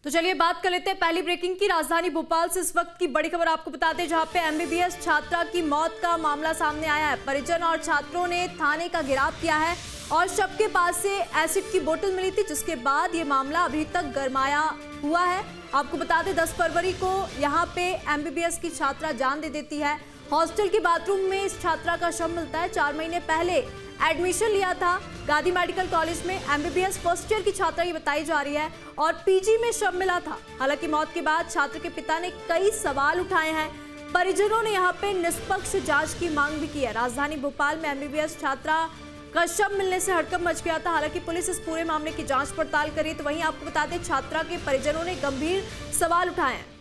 तो चलिए बात कर लेते हैं पहली ब्रेकिंग की। राजधानी भोपाल से इस वक्त की बड़ी खबर आपको बताते हैं, जहां पे एमबीबीएस छात्रा की मौत का मामला सामने आया है। परिजन और छात्रों ने थाने का घेराव किया है और शव के पास से एसिड की बोतल मिली थी, जिसके बाद ये मामला अभी तक गरमाया हुआ है। आपको बता दें 10 फरवरी को यहाँ पे एमबीबीएस की छात्रा जान दे देती है। हॉस्टल के बाथरूम में इस छात्रा का शव मिलता है। 4 महीने पहले एडमिशन लिया था गांधी मेडिकल कॉलेज में। एमबीबीएस फर्स्ट ईयर की छात्रा ये बताई जा रही है और पीजी में शव मिला था। हालांकि मौत के बाद छात्र के पिता ने कई सवाल उठाए हैं। परिजनों ने यहाँ पे निष्पक्ष जांच की मांग भी की है। राजधानी भोपाल में एमबीबीएस छात्रा का शव मिलने से हड़कंप मच गया था। हालांकि पुलिस इस पूरे मामले की जांच पड़ताल कर रही है। तो वहीं आपको बता दें छात्रा के परिजनों ने गंभीर सवाल उठाए हैं।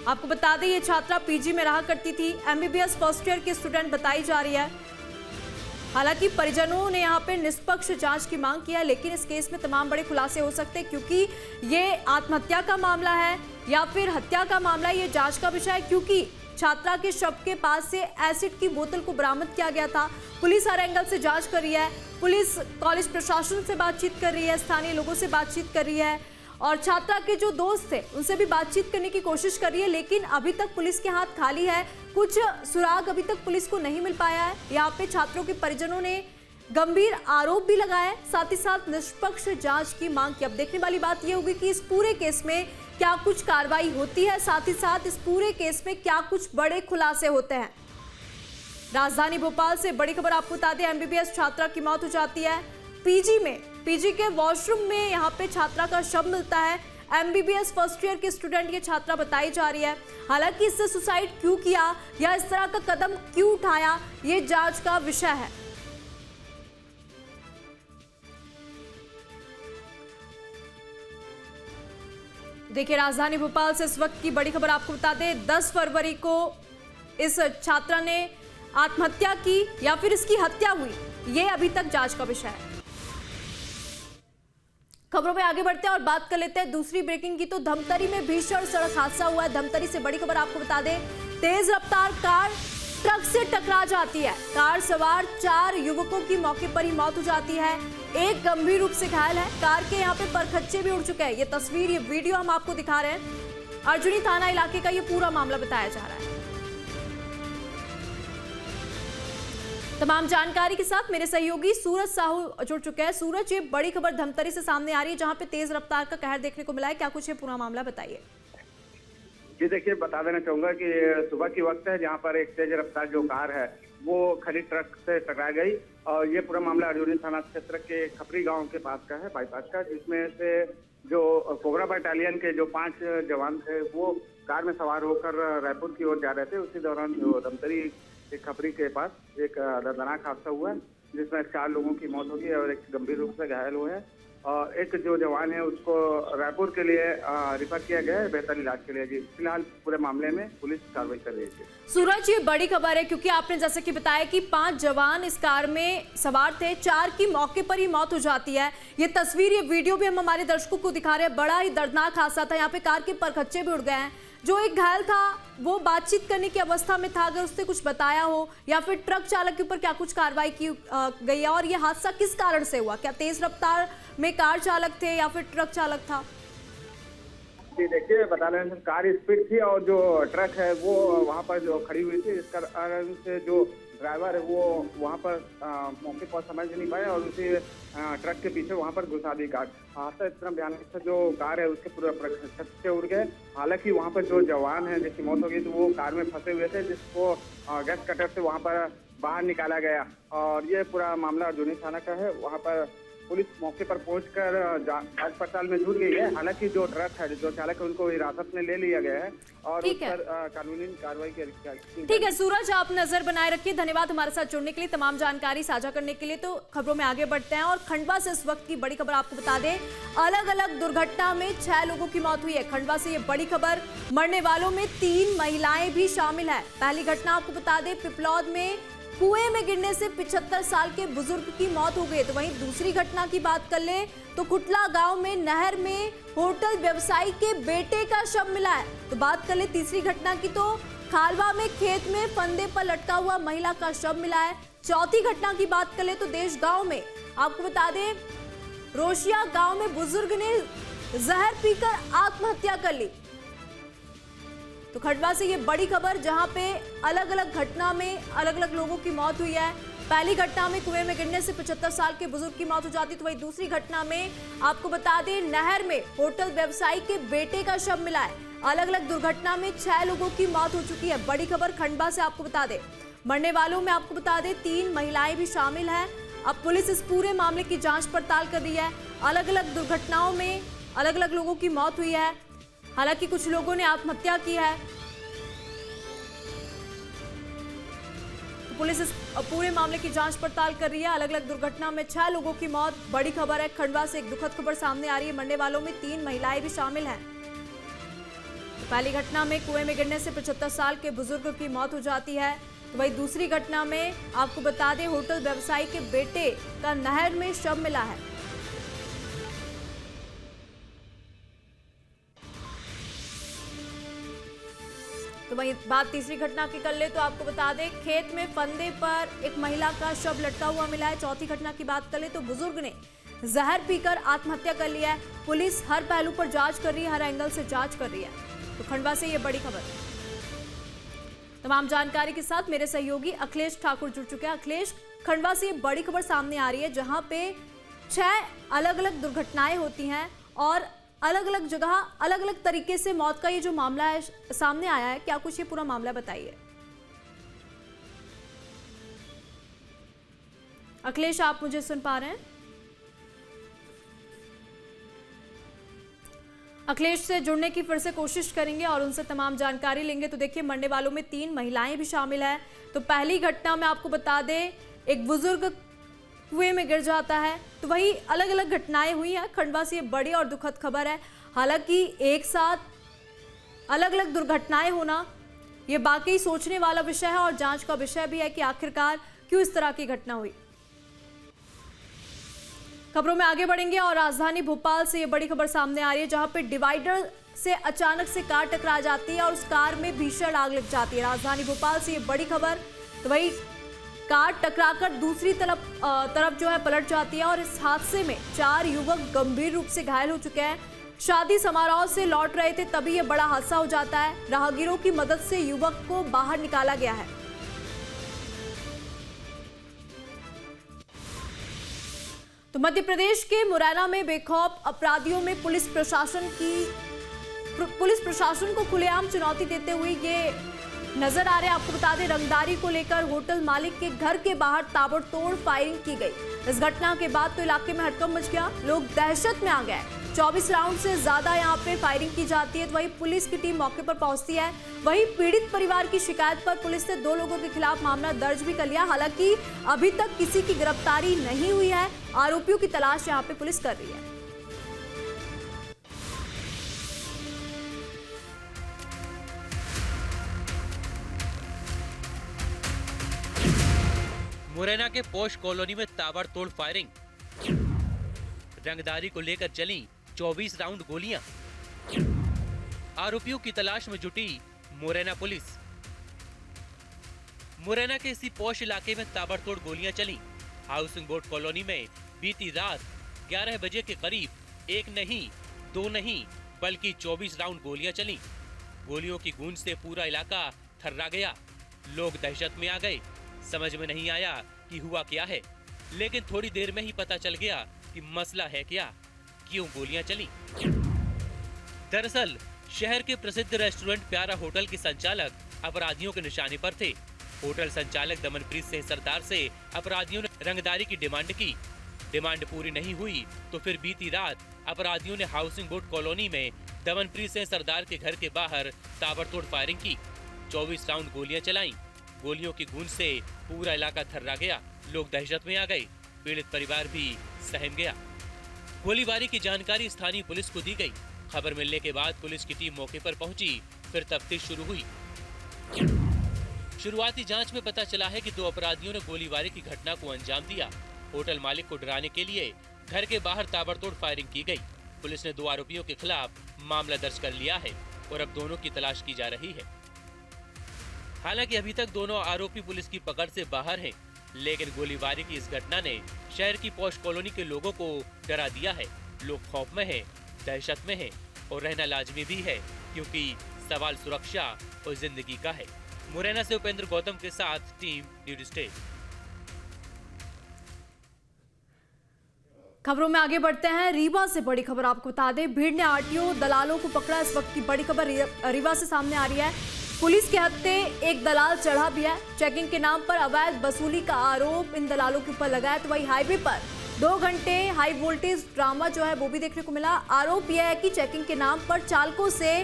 आपको बता दें ये छात्रा पीजी में रहा करती थी। एमबीबीएस फर्स्ट ईयर की स्टूडेंट बताई जा रही है। हालांकि परिजनों ने यहाँ पे निष्पक्ष जांच की मांग की है, लेकिन इस केस में तमाम बड़े खुलासे हो सकते हैं, क्योंकि ये आत्महत्या का मामला है या फिर हत्या का मामला, ये जांच का विषय है। क्योंकि छात्रा के शव के पास से एसिड की बोतल को बरामद किया गया था। पुलिस हर एंगल से जांच कर रही है। पुलिस कॉलेज प्रशासन से बातचीत कर रही है, स्थानीय लोगों से बातचीत कर रही है और छात्रा के जो दोस्त थे उनसे भी बातचीत करने की कोशिश कर रही है। लेकिन अभी तक पुलिस के हाथ खाली है। कुछ सुराग अभी तक पुलिस को नहीं मिल पाया है। यहाँ पे छात्रों के परिजनों ने गंभीर आरोप भी लगाए, साथ ही साथ निष्पक्ष जांच की मांग की। अब देखने वाली बात यह होगी कि इस पूरे केस में क्या कुछ कार्रवाई होती है, साथ ही साथ इस पूरे केस में क्या कुछ बड़े खुलासे होते हैं। राजधानी भोपाल से बड़ी खबर आपको बता दें, एमबीबीएस छात्रा की मौत हो जाती है पीजी में। पीजी के वॉशरूम में यहाँ पे छात्रा का शव मिलता है। एमबीबीएस फर्स्ट ईयर की स्टूडेंट ये छात्रा बताई जा रही है। हालांकि इससे सुसाइड क्यों किया या इस तरह का कदम क्यों उठाया, ये जांच का विषय है। देखिए राजधानी भोपाल से इस वक्त की बड़ी खबर आपको बता दें, 10 फरवरी को इस छात्रा ने आत्महत्या की या फिर इसकी हत्या हुई, ये अभी तक जांच का विषय है। खबरों में आगे बढ़ते हैं और बात कर लेते हैं दूसरी ब्रेकिंग की। तो धमतरी में भीषण सड़क हादसा हुआ है। धमतरी से बड़ी खबर आपको बता दें, तेज रफ्तार कार ट्रक से टकरा जाती है। कार सवार 4 युवकों की मौके पर ही मौत हो जाती है। एक गंभीर रूप से घायल है। कार के यहाँ पे परखच्चे भी उड़ चुके हैं। ये तस्वीर, ये वीडियो हम आपको दिखा रहे हैं। अर्जुनी थाना इलाके का ये पूरा मामला बताया जा रहा है। तमाम जानकारी के साथ मेरे सहयोगी सूरज साहू जुड़ चुके हैं। सूरज, ये बड़ी खबर धमतरी से सामने आ रही है, जहां पे तेज रफ्तार का कहर देखने को मिला है। क्या कुछ है पूरा मामला, बताइए। जी देखिए, बता देना चाहूंगा कि सुबह की वक्त है, जहां पर एक तेज रफ्तार जो कार है वो खड़ी ट्रक से टकरा गई। और ये पूरा मामला अर्जुनी थाना क्षेत्र के खपरी गांव के पास का है, बाईपास का, जिसमें से जो कोबरा बटालियन के जो 5 जवान थे वो कार में सवार होकर रायपुर की ओर जा रहे थे। उसी दौरान जो धमतरी खपरी के पास एक दर्दनाक हादसा हुआ है, जिसमें 4 लोगों की मौत हो गई और एक गंभीर रूप से घायल हुए हैं। और एक जो जवान है उसको रायपुर के लिए रिफर किया गया है बेहतर इलाज के लिए। जी फिलहाल पूरे मामले में पुलिस कार्रवाई कर रही है। सूरज, ये बड़ी खबर है क्योंकि आपने जैसे कि बताया कि 5 जवान इस कार में सवार थे, 4 की मौके पर ही मौत हो जाती है। ये तस्वीर, ये वीडियो भी हम हमारे दर्शकों को दिखा रहे हैं। बड़ा ही दर्दनाक हादसा था। यहाँ पे कार के परखच्चे भी उड़ गए हैं। जो एक घायल था वो बातचीत करने की अवस्था में था, अगर उसने कुछ बताया हो या फिर ट्रक चालक के ऊपर क्या कुछ कार्रवाई की गई है, और ये हादसा किस कारण से हुआ? क्या तेज रफ्तार में कार चालक थे या फिर ट्रक चालक था? जी देखिए, बता रहे हैं कार स्पीड थी और जो ट्रक है वो वहाँ पर जो खड़ी हुई थी, इस कारण से जो ड्राइवर है वो वहाँ पर मौके पर समझ नहीं पाया और उसी ट्रक के पीछे वहाँ पर घुसा दी कार। हादसा इतना भयानक था, जो कार है उसके पूरे छत से उड़ गए। हालांकि वहाँ पर जो जवान है जिसकी मौत हो गई, तो वो कार में फंसे हुए थे, जिसको गैस कटर से वहाँ पर बाहर निकाला गया। और ये पूरा मामला अर्जुनी थाना का है। वहाँ पर पुलिस मौके पर पहुंचकर जांच पड़ताल में जुट गई है। हालांकि जो ट्रक है, जो चालक है, उनको हिरासत में ले लिया गया है और उस पर कानूनी कार्रवाई की। ठीक है सूरज, आप नजर बनाए रखिए। धन्यवाद हमारे साथ जुड़ने के लिए, तमाम जानकारी साझा करने के लिए। तो खबरों में आगे बढ़ते हैं और खंडवा से इस वक्त की बड़ी खबर आपको बता दें, अलग अलग दुर्घटना में 6 लोगों की मौत हुई है। खंडवा से ये बड़ी खबर, मरने वालों में 3 महिलाएं भी शामिल है। पहली घटना आपको बता दें, पिपलौद में कुएं में गिरने से 75 साल के बुजुर्ग की मौत हो गई। तो वहीं दूसरी घटना की बात कर ले तो कुटला गांव में नहर में होटल व्यवसायी के बेटे का शव मिला है। तो बात कर ले तीसरी घटना की, तो खालवा में खेत में फंदे पर लटका हुआ महिला का शव मिला है। चौथी घटना की बात कर ले तो देश गांव में आपको बता दें रोशिया गांव में बुजुर्ग ने जहर पीकर आत्महत्या कर ली। तो खंडवा से ये बड़ी खबर, जहां पे अलग अलग घटना में अलग अलग लोगों की मौत हुई है। पहली घटना में कुएं में गिरने से 75 साल के बुजुर्ग की मौत हो जाती, तो वही दूसरी घटना में आपको बता दें नहर में होटल व्यवसायी के बेटे का शव मिला है। अलग अलग दुर्घटना में 6 लोगों की मौत हो चुकी है। बड़ी खबर खंडवा से आपको बता दें। मरने वालों में आपको बता दें 3 महिलाएं भी शामिल हैं। अब पुलिस इस पूरे मामले की जांच पड़ताल कर रही है। अलग अलग दुर्घटनाओं में अलग अलग लोगों की मौत हुई है। हालांकि कुछ लोगों ने आत्महत्या की है। तो पुलिस इस पूरे मामले की जांच पड़ताल कर रही है। अलग अलग दुर्घटना में 6 लोगों की मौत। बड़ी खबर है खंडवा से, एक दुखद खबर सामने आ रही है। मरने वालों में 3 महिलाएं भी शामिल हैं। तो पहली घटना में कुएं में गिरने से 75 साल के बुजुर्ग की मौत हो जाती है। तो वही दूसरी घटना में आपको बता दें होटल व्यवसायी के बेटे का नहर में शव मिला है। तो वही बात तीसरी घटना की कर ले तो आपको बता दें खेत में फंदे पर एक महिला का शव लटका हुआ मिला है। चौथी घटना की बात कर ले तो बुजुर्ग ने जहर पीकर आत्महत्या कर लिया है। पुलिस हर पहलू पर जांच कर रही है, हर एंगल से जांच कर रही है। तो खंडवा से ये बड़ी खबर। तमाम जानकारी के साथ मेरे सहयोगी अखिलेश ठाकुर जुड़ चुके हैं। अखिलेश, खंडवा से ये बड़ी खबर सामने आ रही है, जहां पे 6 अलग अलग दुर्घटनाएं होती हैं और अलग अलग जगह अलग अलग तरीके से मौत का ये जो मामला है सामने आया है। क्या कुछ ये पूरा मामला बताइए। अखिलेश, आप मुझे सुन पा रहे हैं? अखिलेश से जुड़ने की फिर से कोशिश करेंगे और उनसे तमाम जानकारी लेंगे। तो देखिए मरने वालों में 3 महिलाएं भी शामिल हैं। तो पहली घटना में आपको बता दें एक बुजुर्ग कुएं में गिर जाता है। तो वही अलग अलग घटनाएं हुई हैं। खंडवा से ये बड़ी और दुखद खबर है। हालांकि एक साथ अलग अलग दुर्घटनाएं होना ये वाकई सोचने वाला विषय है और जांच का विषय भी है कि आखिरकार क्यों इस तरह की घटना हुई। खबरों में आगे बढ़ेंगे और राजधानी भोपाल से ये बड़ी खबर सामने आ रही है, जहां पे डिवाइडर से अचानक से कार टकरा जाती है और उस कार में भीषण आग लग जाती है। राजधानी भोपाल से ये बड़ी खबर। तो वही कार टकराकर दूसरी तरफ जो है पलट जाती है और इस हादसे में 4 युवक गंभीर रूप से घायल हो चुके हैं। शादी समारोह से लौट रहे थे, तभी यह बड़ा हादसा हो जाता है। राहगीरों की मदद से युवक को बाहर निकाला गया है। तो मध्य प्रदेश के मुरैना में बेखौफ अपराधियों में पुलिस प्रशासन को खुलेआम चुनौती देते हुए ये नजर आ रहे हैं। आपको बता दें रंगदारी को लेकर होटल मालिक के घर के बाहर ताबड़तोड़ फायरिंग की गई। इस घटना के बाद तो इलाके में हड़कंप मच गया, लोग दहशत में आ गए। 24 राउंड से ज्यादा यहाँ पे फायरिंग की जाती है। तो वही पुलिस की टीम मौके पर पहुंचती है। वही पीड़ित परिवार की शिकायत पर पुलिस ने 2 लोगों के खिलाफ मामला दर्ज भी कर लिया। हालांकि अभी तक किसी की गिरफ्तारी नहीं हुई है। आरोपियों की तलाश यहाँ पे पुलिस कर रही है। मुरैना के पोश कॉलोनी में ताबड़तोड़ फायरिंग, रंगदारी को लेकर चली 24 राउंड गोलियां। आरोपियों की तलाश में जुटी मुरैना पुलिस। मुरैना के इसी पोश इलाके में ताबड़तोड़ गोलियां चली। हाउसिंग बोर्ड कॉलोनी में बीती रात 11 बजे के करीब 1 नहीं 2 नहीं बल्कि 24 राउंड गोलियां चली। गोलियों की गूंज से पूरा इलाका थर्रा गया। लोग दहशत में आ गए। समझ में नहीं आया कि हुआ क्या है, लेकिन थोड़ी देर में ही पता चल गया कि मसला है क्या, क्यों गोलियां चली। दरअसल शहर के प्रसिद्ध रेस्टोरेंट प्यारा होटल के संचालक अपराधियों के निशाने पर थे। होटल संचालक दमनप्रीत सिंह सरदार से अपराधियों ने रंगदारी की डिमांड की। डिमांड पूरी नहीं हुई तो फिर बीती रात अपराधियों ने हाउसिंग बोर्ड कॉलोनी में दमनप्रीत सिंह सरदार के घर के बाहर ताबड़तोड़ फायरिंग की। 24 राउंड गोलियां चलाई। गोलियों की गूंज से पूरा इलाका थर्रा गया। लोग दहशत में आ गए। पीड़ित परिवार भी सहम गया। गोलीबारी की जानकारी स्थानीय पुलिस को दी गई। खबर मिलने के बाद पुलिस की टीम मौके पर पहुंची। फिर तफ्तीश शुरू हुई। शुरुआती जांच में पता चला है कि 2 अपराधियों ने गोलीबारी की घटना को अंजाम दिया। होटल मालिक को डराने के लिए घर के बाहर ताबड़तोड़ फायरिंग की गई। पुलिस ने 2 आरोपियों के खिलाफ मामला दर्ज कर लिया है और अब दोनों की तलाश की जा रही है। हालांकि अभी तक दोनों आरोपी पुलिस की पकड़ से बाहर हैं। लेकिन गोलीबारी की इस घटना ने शहर की पॉश कॉलोनी के लोगों को डरा दिया है। लोग खौफ में हैं, दहशत में हैं और रहना लाजमी भी है, क्योंकि सवाल सुरक्षा और जिंदगी का है। मुरैना से उपेंद्र गौतम के साथ टीम न्यूज़ स्टेट। खबरों में आगे बढ़ते हैं। रीवा से बड़ी खबर आपको बता दें, भीड़ ने आरटीओ दलालों को पकड़ा। इस वक्त की बड़ी खबर रीवा से सामने आ रही है। पुलिस के हत्थे एक दलाल चढ़ा भी है। चेकिंग के नाम पर अवैध वसूली का आरोप इन दलालों के ऊपर लगा है। तो वही हाईवे पर 2 घंटे हाई वोल्टेज ड्रामा जो है वो भी देखने को मिला। आरोप यह है कि चेकिंग के नाम पर चालकों से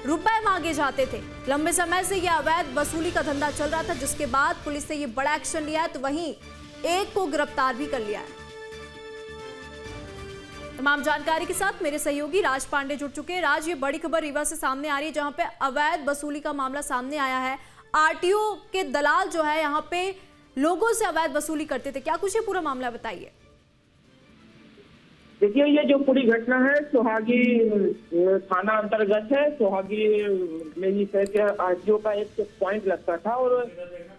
रुपए मांगे जाते थे। लंबे समय से यह अवैध वसूली का धंधा चल रहा था, जिसके बाद पुलिस ने यह बड़ा एक्शन लिया है। तो वहीं एक को गिरफ्तार भी कर लिया है। तमाम जानकारी के साथ मेरे सहयोगी राज पांडे जुड़ चुके हैं। राज, ये बड़ी खबर रीवा से सामने आ रही है, जहां पे अवैध वसूली का मामला सामने आया है। आरटीओ के दलाल जो है यहां पे लोगों से अवैध वसूली करते थे। क्या कुछ ये पूरा मामला बताइए। देखिए, ये जो पूरी घटना है सोहागी थाना अंतर्गत है। सोहागी में ही आरटीओ का एक चेक पॉइंट लगता था और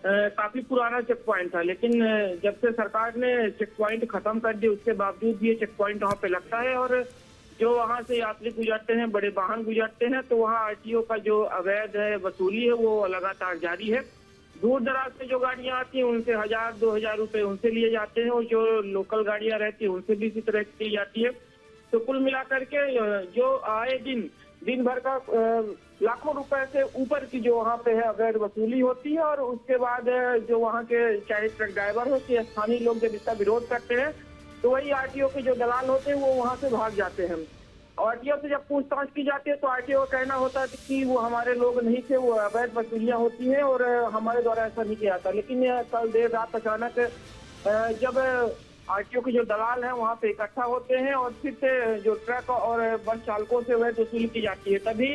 काफी पुराना चेक पॉइंट था, लेकिन जब से सरकार ने चेक पॉइंट खत्म कर दिया उसके बावजूद भी ये चेक पॉइंट वहाँ पे लगता है। और जो वहाँ से यात्री गुजरते हैं, बड़े वाहन गुजरते हैं, तो वहाँ आरटीओ का जो अवैध वसूली है वो लगातार जारी है। दूर दराज से जो गाड़ियां आती हैं उनसे 1000-2000 रुपए उनसे लिए जाते हैं और जो लोकल गाड़ियां रहती हैं उनसे भी इसी तरह की ली जाती है। तो कुल मिलाकर के जो आए दिन भर का लाखों रुपए से ऊपर की जो वहाँ पे है अवैध वसूली होती है। और उसके बाद जो वहाँ के चाहे ट्रक ड्राइवर हो कि स्थानीय लोग जब इसका विरोध करते हैं तो वही आरटीओ के जो दलाल होते हैं वो वहाँ से भाग जाते हैं। आरटीओ से जब पूछताछ की जाती है तो आरटीओ का कहना होता है कि वो हमारे लोग नहीं थे, वो अवैध वसूलियां होती हैं और हमारे द्वारा ऐसा नहीं किया जाता। लेकिन कल देर रात अचानक जब आरटीओ के जो दलाल हैं वहाँ पे इकट्ठा होते हैं और फिर से जो ट्रक और बस चालकों से अवैध वसूली की जाती है, तभी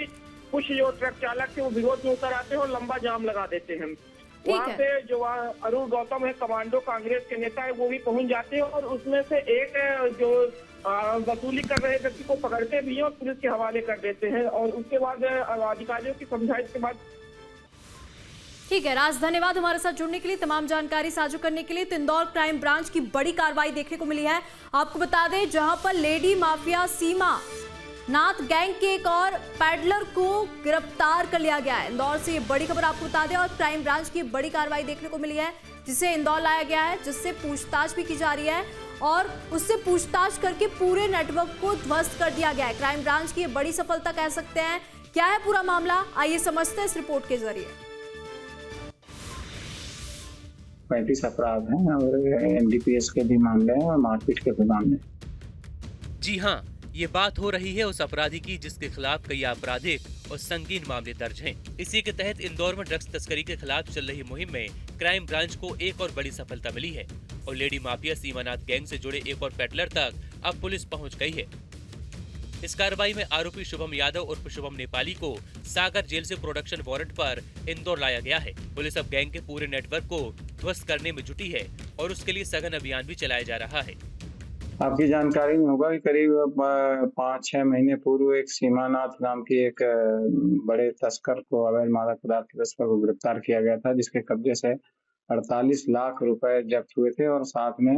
कुछ जो ट्रक चालक थे वो विरोध में उतर आते हैं और लंबा जाम लगा देते हैं। वहाँ पे जो अरुण गौतम है, कमांडो कांग्रेस के नेता है, वो भी पहुंच जाते हैं और उसमें से एक जो वसूली कर रहे व्यक्ति को पकड़ते भी हैं और पुलिस के हवाले कर देते हैं। और उसके बाद अधिकारियों की समझाइश के बाद। ठीक है राज, धन्यवाद हमारे साथ जुड़ने के लिए, तमाम जानकारी साझा करने के लिए। तो इंदौर क्राइम ब्रांच की बड़ी कार्रवाई देखने को मिली है। आपको बता दें, जहां पर लेडी माफिया सीमा नाथ गैंग के एक और पैडलर को गिरफ्तार कर लिया गया है। इंदौर से ये बड़ी खबर आपको बता दें और क्राइम ब्रांच की बड़ी कार्रवाई देखने को मिली है, जिसे इंदौर लाया गया है, जिससे पूछताछ भी की जा रही है और उससे पूछताछ करके पूरे नेटवर्क को ध्वस्त कर दिया गया है। क्राइम ब्रांच की ये बड़ी सफलता कह सकते हैं। क्या है पूरा मामला, आइए समझते हैं इस रिपोर्ट के जरिए। 35 अपराध हैं और एनडीपीएस के भी मामले हैं और मारपीट के भी मामले। जी हाँ, ये बात हो रही है उस अपराधी की जिसके खिलाफ कई आपराधिक और संगीन मामले दर्ज हैं। इसी के तहत इंदौर में ड्रग्स तस्करी के खिलाफ चल रही मुहिम में क्राइम ब्रांच को एक और बड़ी सफलता मिली है और लेडी माफिया सीमानाथ गैंग से जुड़े एक और पेडलर तक अब पुलिस पहुंच गई है। इस कार्रवाई में आरोपी शुभम यादव उर्फ शुभम नेपाली को सागर जेल से प्रोडक्शन वारंट पर इंदौर लाया गया है। पुलिस अब गैंग के पूरे नेटवर्क को ध्वस्त करने में जुटी है और उसके लिए सघन अभियान भी चलाया जा रहा है। आपकी जानकारी में होगा कि करीब 5-6 महीने पूर्व एक सीमानाथ नाम की एक बड़े तस्कर को, अवैध मादक पदार्थ के तस्कर को गिरफ्तार किया गया था, जिसके कब्जे से 48 लाख रुपए जब्त हुए थे और साथ में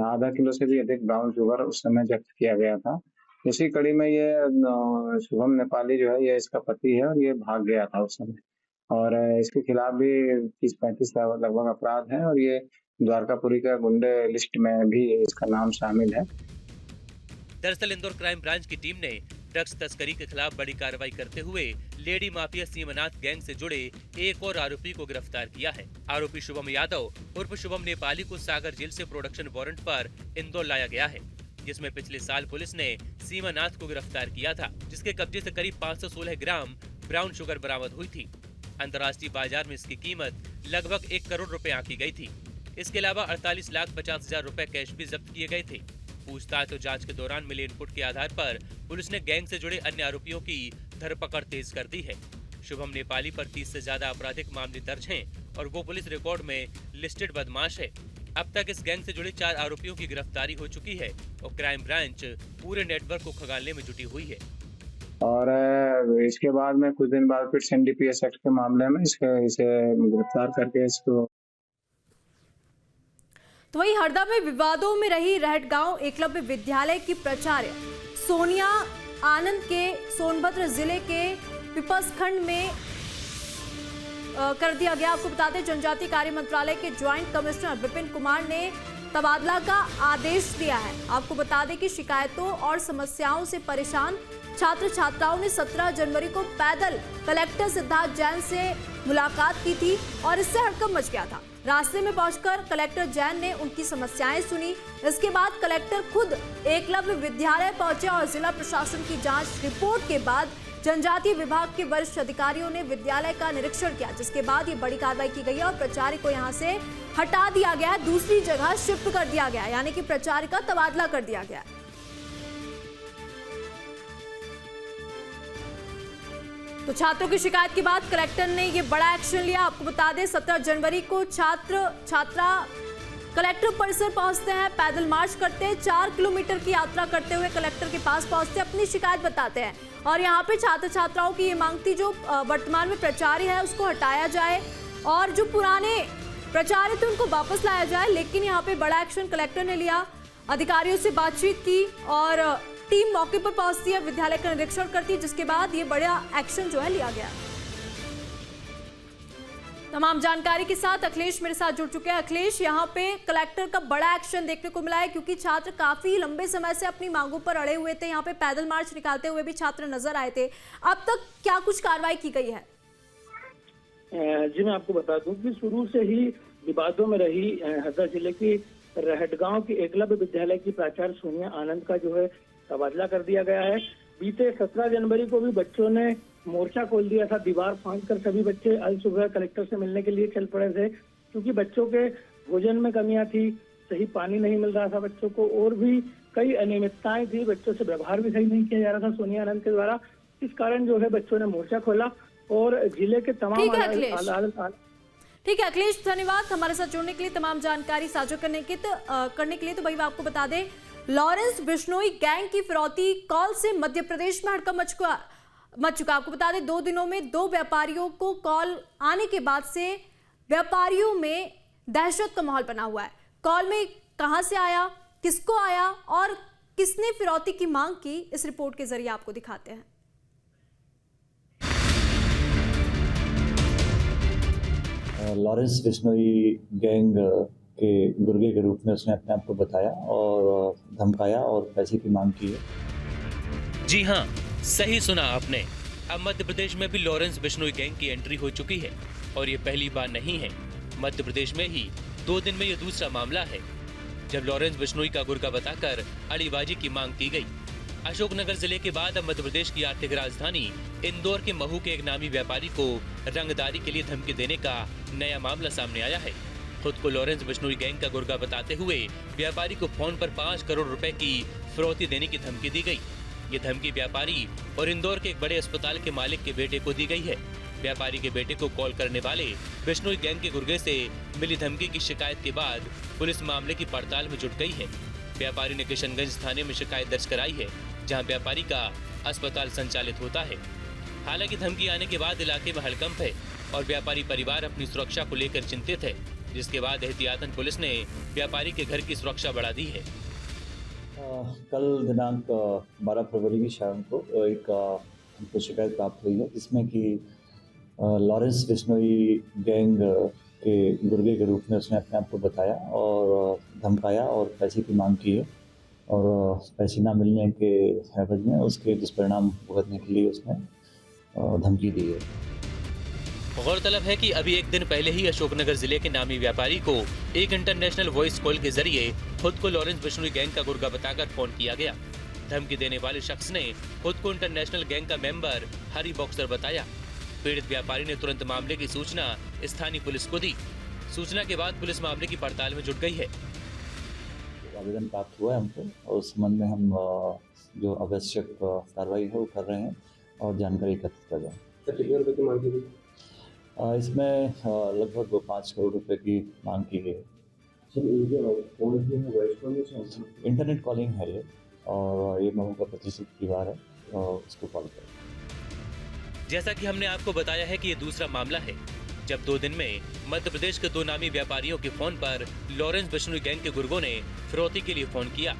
आधा किलो से भी अधिक ब्राउन शुगर उस समय जब्त किया गया था। इसी कड़ी में ये शुभम नेपाली जो है, ये इसका पति है और ये भाग गया था उस समय और इसके खिलाफ भी 30-35 लगभग अपराध हैं और ये द्वारकापुरी का गुंडे लिस्ट में भी इसका नाम शामिल है। दरअसल इंदौर क्राइम ब्रांच की टीम ने ड्रग्स तस्करी के खिलाफ बड़ी कार्रवाई करते हुए लेडी माफिया सीमानाथ गैंग से जुड़े एक और आरोपी को गिरफ्तार किया है। आरोपी शुभम यादव उर्फ शुभम नेपाली को सागर जेल से प्रोडक्शन वारंट पर इंदौर लाया गया है, जिसमें पिछले साल पुलिस ने सीमानाथ को गिरफ्तार किया था, जिसके कब्जे से करीब 516 ग्राम ब्राउन शुगर बरामद हुई थी। अंतर्राष्ट्रीय बाजार में इसकी कीमत लगभग 1 करोड़ रुपए आंकी गई थी। इसके अलावा 48,50,000 रुपए कैश भी जब्त किए गए थे। पूछताछ और जांच के दौरान मिले इनपुट के आधार पर पुलिस ने गैंग से जुड़े अन्य आरोपियों की धरपकड़ तेज कर दी है। शुभम नेपाली पर 30 से ज्यादा आपराधिक मामले दर्ज हैं और वो पुलिस रिकॉर्ड में लिस्टेड बदमाश है। अब तक इस गैंग से जुड़े 4 आरोपियों की गिरफ्तारी हो चुकी है और क्राइम ब्रांच पूरे नेटवर्क को खंगालने में जुटी हुई है। और इसके बाद में कुछ दिन बाद फिर एनडीपीएस एक्ट के मामले में इसे गिरफ्तार करके इसको तो वहीं हरदा में विवादों में रही रहटगांव एकलव्य विद्यालय की प्राचार्य सोनिया आनंद के सोनभद्र जिले के पिपसखंड में कर दिया गया। आपको बता दें, जनजातीय कार्य मंत्रालय के ज्वाइंट कमिश्नर विपिन कुमार ने तबादला का आदेश दिया है। आपको बता दें कि शिकायतों और समस्याओं से परेशान छात्र छात्राओं ने 17 जनवरी को पैदल कलेक्टर सिद्धार्थ जैन से मुलाकात की थी और इससे हड़कंप मच गया था। रास्ते में पहुंचकर कलेक्टर जैन ने उनकी समस्याएं सुनी। इसके बाद कलेक्टर खुद एकलव्य विद्यालय पहुंचे और जिला प्रशासन की जांच रिपोर्ट के बाद जनजातीय विभाग के वरिष्ठ अधिकारियों ने विद्यालय का निरीक्षण किया, जिसके बाद ये बड़ी कार्रवाई की गई है और प्राचार्य को यहां से हटा दिया गया है, दूसरी जगह शिफ्ट कर दिया गया है, यानी कि प्राचार्य का तबादला कर दिया गया है। तो छात्रों की शिकायत के बाद कलेक्टर ने ये बड़ा एक्शन लिया। आपको बता दें, 17 जनवरी को छात्रा कलेक्टर परिसर पहुंचते हैं, पैदल मार्च करते हैं, 4 किलोमीटर की यात्रा करते हुए कलेक्टर के पास पहुंचते हैं, अपनी शिकायत बताते हैं और यहाँ पे छात्र छात्राओं की ये मांग थी जो वर्तमान में प्राचार्य है उसको हटाया जाए और जो पुराने प्राचार्य थे उनको वापस लाया जाए। लेकिन यहाँ पे बड़ा एक्शन कलेक्टर ने लिया, अधिकारियों से बातचीत की और टीम मौके पर पहुंचती है, विद्यालय का निरीक्षण करती है, जिसके बाद ये बड़ा एक्शन जो है लिया गया। तमाम जानकारी के साथ अखिलेश मेरे साथ जुड़ चुके हैं। अखिलेश, यहाँ पे कलेक्टर का बड़ा एक्शन देखने को मिला है क्योंकि छात्र काफी लंबे समय से अपनी मांगों पर अड़े हुए थे। यहाँ पे पैदल मार्च निकालते हुए भी छात्र नजर आए थे। अब तक क्या कुछ कार्रवाई की गई है? जी मैं आपको बता दूं कि शुरू से ही विवादों में रही हरदा जिले की रहटगांव की एकलव्य विद्यालय की प्राचार्य सोनिया आनंद का जो है तबादला कर दिया गया है। बीते 17 जनवरी को भी बच्चों ने मोर्चा खोल दिया था, दीवार फांदकर सभी बच्चे आज सुबह कलेक्टर से मिलने के लिए चल पड़े थे क्योंकि बच्चों के भोजन में कमियां थी, सही पानी नहीं मिल रहा था बच्चों को और भी कई अनियमितताएं थी, बच्चों से व्यवहार भी सही नहीं किया जा रहा था सोनिया आनंद के द्वारा। इस कारण जो है बच्चों ने मोर्चा खोला और जिले के तमाम ठीक है अखिलेश, धन्यवाद हमारे साथ जुड़ने के लिए, तमाम जानकारी साझा करने के लिए। तो भाई आपको बता दें, लॉरेंस बिश्नोई गैंग की फिरौती कॉल से मध्य प्रदेश में हड़कंप मच चुका। आपको बता दें, 2 दिनों में 2 व्यापारियों को कॉल आने के बाद से व्यापारियों में दहशत का माहौल बना हुआ है। कॉल में कहां से आया, किसको आया और किसने फिरौती की मांग की, इस रिपोर्ट के जरिए आपको दिखाते हैं। लॉरेंस बिश्नोई गैंग के गुर्गे के रूप में उसने अपने आप को बताया और धमकाया और पैसे की मांग की है। जी हाँ, सही सुना आपने। अब मध्य प्रदेश में भी लॉरेंस बिश्नोई गैंग की एंट्री हो चुकी है और ये पहली बार नहीं है। मध्य प्रदेश में ही 2 दिन में ये दूसरा मामला है जब लॉरेंस बिश्नोई का गुर्गा बताकर अड़ीबाजी की मांग की गई। अशोकनगर जिले के बाद अब मध्य प्रदेश की आर्थिक राजधानी इंदौर के महू के एक नामी व्यापारी को रंगदारी के लिए धमकी देने का नया मामला सामने आया है। खुद को लॉरेंस बिश्नोई गैंग का गुर्गा बताते हुए व्यापारी को फोन पर 5 करोड़ रुपए की फिरौती देने की धमकी दी गई। ये धमकी व्यापारी और इंदौर के एक बड़े अस्पताल के मालिक के बेटे को दी गई है। व्यापारी के बेटे को कॉल करने वाले बिश्नोई गैंग के गुर्गे से मिली धमकी की शिकायत के बाद पुलिस मामले की पड़ताल में जुट गई है। व्यापारी ने किशनगंज थाने में शिकायत दर्ज कराई है, जहां व्यापारी का अस्पताल संचालित होता है। हालांकि धमकी आने के बाद इलाके में हड़कंप है और व्यापारी परिवार अपनी सुरक्षा को लेकर चिंतित है, जिसके बाद एहतियातन पुलिस ने व्यापारी के घर की सुरक्षा बढ़ा दी है। कल दिनांक 12 फरवरी की शाम को एक हमको शिकायत प्राप्त हुई है जिसमें कि लॉरेंस बिश्नोई गैंग के गुर्गे के रूप में उसने अपने आप को बताया और धमकाया और पैसे की मांग की है और पैसे ना मिलने के एवज में उसके दुष्परिणाम भुगतने के लिए उसने धमकी दी है। गौरतलब है कि अभी एक दिन पहले ही अशोकनगर जिले के नामी व्यापारी को एक इंटरनेशनल वॉइस कॉल के जरिए खुद को लॉरेंस बिश्नोई गैंग का गुर्गा बताकर फोन किया गया। धमकी देने वाले शख्स ने खुद को इंटरनेशनल गैंग का मेंबर हरी बॉक्सर बताया। पीड़ित व्यापारी ने तुरंत मामले की सूचना स्थानीय पुलिस को दी। सूचना के बाद पुलिस मामले की पड़ताल में जुट गई है। आवेदन प्राप्त हुआ है हमको और उस संबंध में हम जो आवश्यक कार्रवाई है वो कर रहे हैं और जानकारी एकत्रित कर रहे हैं। कितने रुपए की मांग की गई? इसमें लगभग 5 करोड़ रुपए की मांग की गई है। इंटरनेट कॉलिंग है ये और ये महू का प्रतिष्ठित परिवार है और उसको कॉल करें। जैसा कि हमने आपको बताया है कि ये दूसरा मामला है। जब 2 दिन में मध्य प्रदेश के 2 नामी व्यापारियों के फोन पर लॉरेंस बिश्नोई गैंग के गुर्गों ने फिरौती के लिए फोन किया।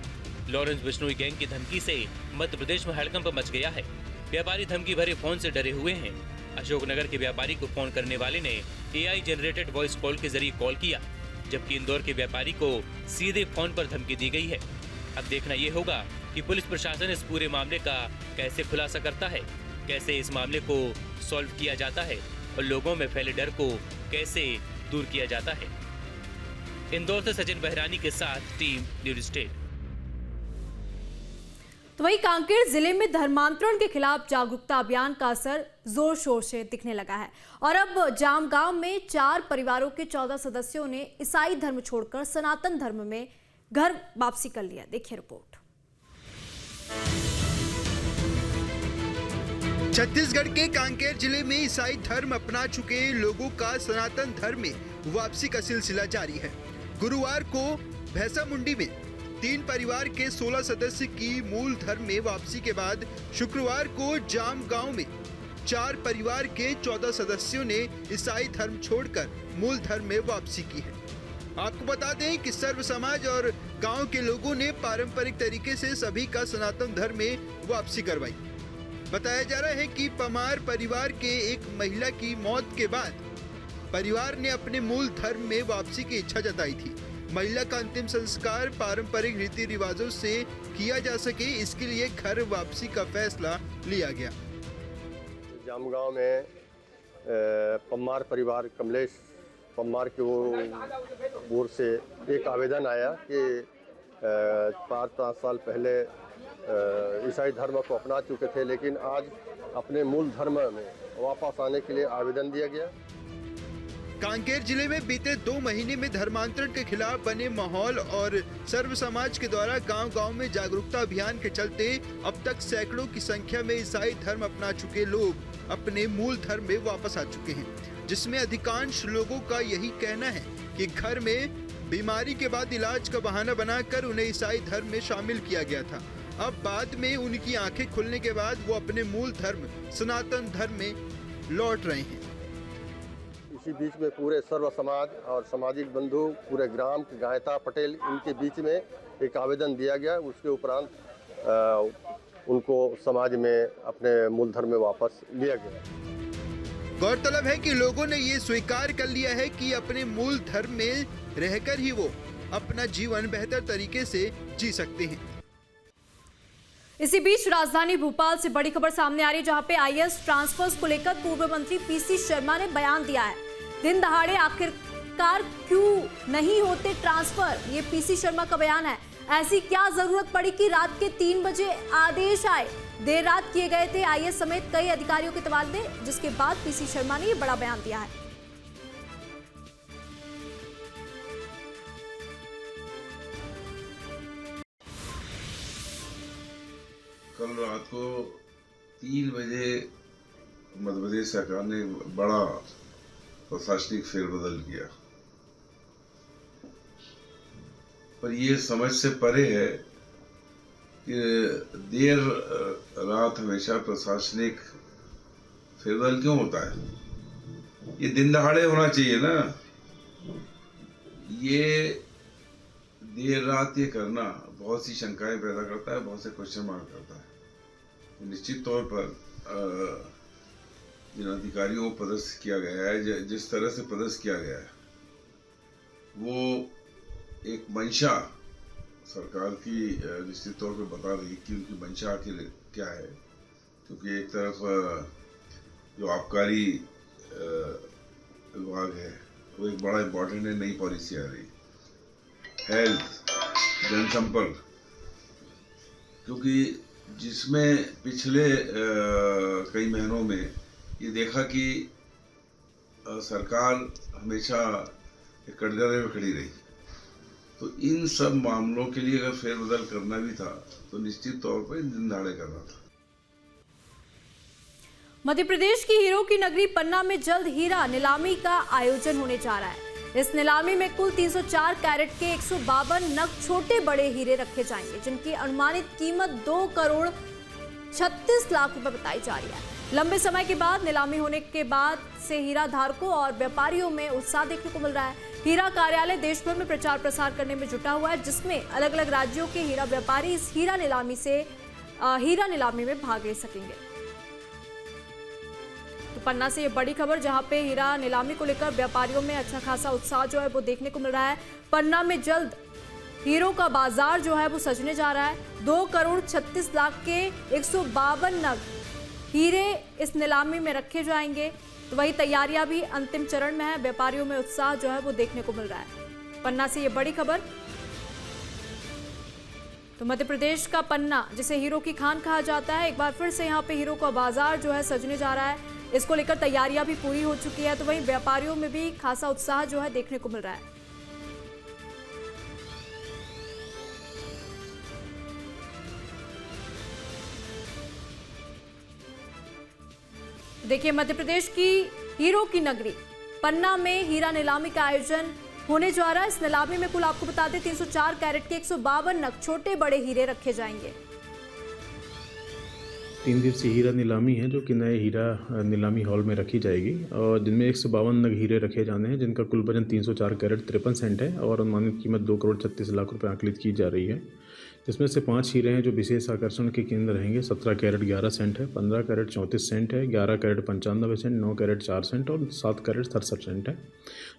लॉरेंस बिश्नोई गैंग की धमकी से मध्य प्रदेश में हड़कंप मच गया है। व्यापारी धमकी भरे फोन से डरे हुए हैं। अशोकनगर के व्यापारी को फोन करने वाले ने AI जनरेटेड वॉइस कॉल के जरिए कॉल किया, जबकि इंदौर के व्यापारी को सीधे फोन पर धमकी दी गई है। अब देखना ये होगा कि पुलिस प्रशासन इस पूरे मामले का कैसे खुलासा करता है, कैसे इस मामले को सॉल्व किया जाता है और लोगों में फैले डर को कैसे दूर किया जाता है। इंदौर से सचिन बहरानी के साथ टीम न्यूज़ स्टेट। तो वहीं कांकेर जिले में धर्मांतरण के खिलाफ जागरूकता अभियान का असर जोर शोर से दिखने लगा है और अब जामगांव में 4 परिवारों के 14 सदस्यों ने ईसाई धर्म छोड़कर सनातन धर्म में घर वापसी कर लिया। देखिए रिपोर्ट। छत्तीसगढ़ के कांकेर जिले में ईसाई धर्म अपना चुके लोगों का सनातन धर्म में वापसी का सिलसिला जारी है। गुरुवार को भैंसामुंडी में 3 परिवार के 16 सदस्य की मूल धर्म में वापसी के बाद शुक्रवार को जामगांव में 4 परिवार के 14 सदस्यों ने ईसाई धर्म छोड़कर मूल धर्म में वापसी की है। आपको बता दें कि सर्व समाज और गांव के लोगों ने पारंपरिक तरीके से सभी का सनातन धर्म में वापसी करवाई। बताया जा रहा है कि पमार परिवार के एक महिला की मौत के बाद परिवार ने अपने मूल धर्म में वापसी की इच्छा जताई थी। महिला का अंतिम संस्कार पारंपरिक रीति रिवाजों से किया जा सके, इसके लिए घर वापसी का फैसला लिया गया। जामगांव में पम्मार परिवार कमलेश पम्मार के ओर से एक आवेदन आया कि 5 साल पहले ईसाई धर्म को अपना चुके थे, लेकिन आज अपने मूल धर्म में वापस आने के लिए आवेदन दिया गया। कांकेर जिले में बीते 2 महीने में धर्मांतरण के खिलाफ बने माहौल और सर्व समाज के द्वारा गांव-गांव में जागरूकता अभियान के चलते अब तक सैकड़ों की संख्या में ईसाई धर्म अपना चुके लोग अपने मूल धर्म में वापस आ चुके हैं, जिसमें अधिकांश लोगों का यही कहना है कि घर में बीमारी के बाद इलाज का बहाना बनाकर उन्हें ईसाई धर्म में शामिल किया गया था। अब बाद में उनकी आंखें खुलने के बाद वो अपने मूल धर्म सनातन धर्म में लौट रहे हैं। इसी बीच में पूरे सर्व समाज और सामाजिक बंधु पूरे ग्राम के गायता पटेल इनके बीच में एक आवेदन दिया गया। उसके उपरांत उनको समाज में अपने मूल धर्म में वापस लिया गया। गौरतलब है कि लोगों ने ये स्वीकार कर लिया है कि अपने मूल धर्म में रहकर ही वो अपना जीवन बेहतर तरीके से जी सकते हैं। इसी बीच राजधानी भोपाल से बड़ी खबर सामने आ रही है, जहां पे IAS ट्रांसफर्स को लेकर पूर्व मंत्री PC शर्मा ने बयान दिया है। दिन दहाड़े आखिरकार क्यों नहीं होते ट्रांसफर, ये PC शर्मा का बयान है। ऐसी क्या जरूरत पड़ी कि रात के 3 बजे आदेश आए। देर रात किए गए थे IAS समेत कई अधिकारियों के तबादले, जिसके बाद PC शर्मा ने ये बड़ा बयान दिया है। कल रात को 3 बजे मध्य प्रदेश सरकार ने बड़ा प्रशासनिक फेरबदल किया, पर ये समझ से परे है कि देर रात हमेशा प्रशासनिक फेरबदल क्यों होता है। ये दिन दहाड़े होना चाहिए ना। ये देर रात ये करना बहुत सी शंकाएं पैदा करता है, बहुत से क्वेश्चन मार्क करता है। निश्चित तौर पर जिन अधिकारियों को पदस्थ किया गया है, जिस तरह से पदस्थ किया गया है, वो एक मंशा सरकार की निश्चित तौर पर बता रही कि उनकी मंशा आखिर क्या है। क्योंकि एक तरफ जो आबकारी विभाग है वो एक बड़ा इम्पोर्टेंट है, नई पॉलिसी आ रही, हेल्थ, जनसंपर्क, क्योंकि जिसमें पिछले कई महीनों में ये देखा कि सरकार हमेशा एक कटघरे में खड़ी रही, तो इन सब मामलों के लिए अगर फेरबदल करना भी था तो निश्चित तौर पर दिन दहाड़े करना था। मध्य प्रदेश की हीरो की नगरी पन्ना में जल्द हीरा नीलामी का आयोजन होने जा रहा है। इस नीलामी में कुल 304 कैरेट के 152 नग छोटे बड़े हीरे रखे जाएंगे, जिनकी अनुमानित कीमत 2 करोड़ 36 लाख रुपए बताई जा रही है। लंबे समय के बाद नीलामी होने के बाद से हीरा धारकों और व्यापारियों में उत्साह देखने को मिल रहा है। हीरा कार्यालय देश भर में प्रचार प्रसार करने में जुटा हुआ है, जिसमें अलग अलग राज्यों के हीरा व्यापारी इस हीरा नीलामी में भाग ले सकेंगे। तो पन्ना से ये बड़ी खबर, जहां पे हीरा नीलामी को लेकर व्यापारियों में अच्छा खासा उत्साह जो है वो देखने को मिल रहा है। पन्ना में जल्द हीरो का बाजार जो है वो सजने जा रहा है। 2,36 लाख के 152 नग हीरे इस नीलामी में रखे जाएंगे। तो वही तैयारियां भी अंतिम चरण में है। व्यापारियों में उत्साह जो है वो देखने को मिल रहा है। पन्ना से ये बड़ी खबर। तो मध्य प्रदेश का पन्ना, जिसे हीरो की खान कहा जाता है, एक बार फिर से यहाँ पे हीरो का बाजार जो है सजने जा रहा है। इसको लेकर तैयारियां भी पूरी हो चुकी है। तो वहीं व्यापारियों में भी खासा उत्साह जो है देखने को मिल रहा है। देखिए, मध्य प्रदेश की हीरो की नगरी पन्ना में हीरा नीलामी का आयोजन होने जा रहा है। इस नीलामी में कुल आपको बता दें 304 कैरेट के 152 नग छोटे बड़े हीरे रखे जाएंगे। 3 दिवसीय हीरा नीलामी है जो कि नए हीरा नीलामी हॉल में रखी जाएगी और जिनमें 152 नग हीरे रखे जाने हैं, जिनका कुल वजन 304 कैरेट 53 सेंट है और अनुमानित कीमत 2,36 लाख रुपए आकलित की जा रही है। जिसमें से 5 हीरे हैं जो विशेष आकर्षण के केंद्र रहेंगे। 17 कैरेट 11 सेंट है, 15 कैरेट 34 सेंट है, 11 कैरेट 95 सेंट, 9 कैरेट 4 सेंट और 7 कैरेट 67 सेंट है,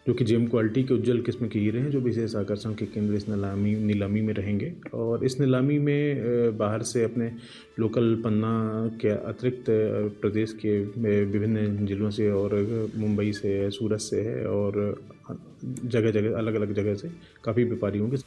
जो कि जेम क्वालिटी के उज्जवल किस्म के हीरे हैं जो विशेष आकर्षण के केंद्र इस नीलामी में रहेंगे। और इस नीलामी में बाहर से अपने लोकल पन्ना के अतिरिक्त प्रदेश के विभिन्न जिलों से और मुंबई से, सूरत से है और जगह जगह अलग अलग जगह से काफ़ी व्यापारी होंगे।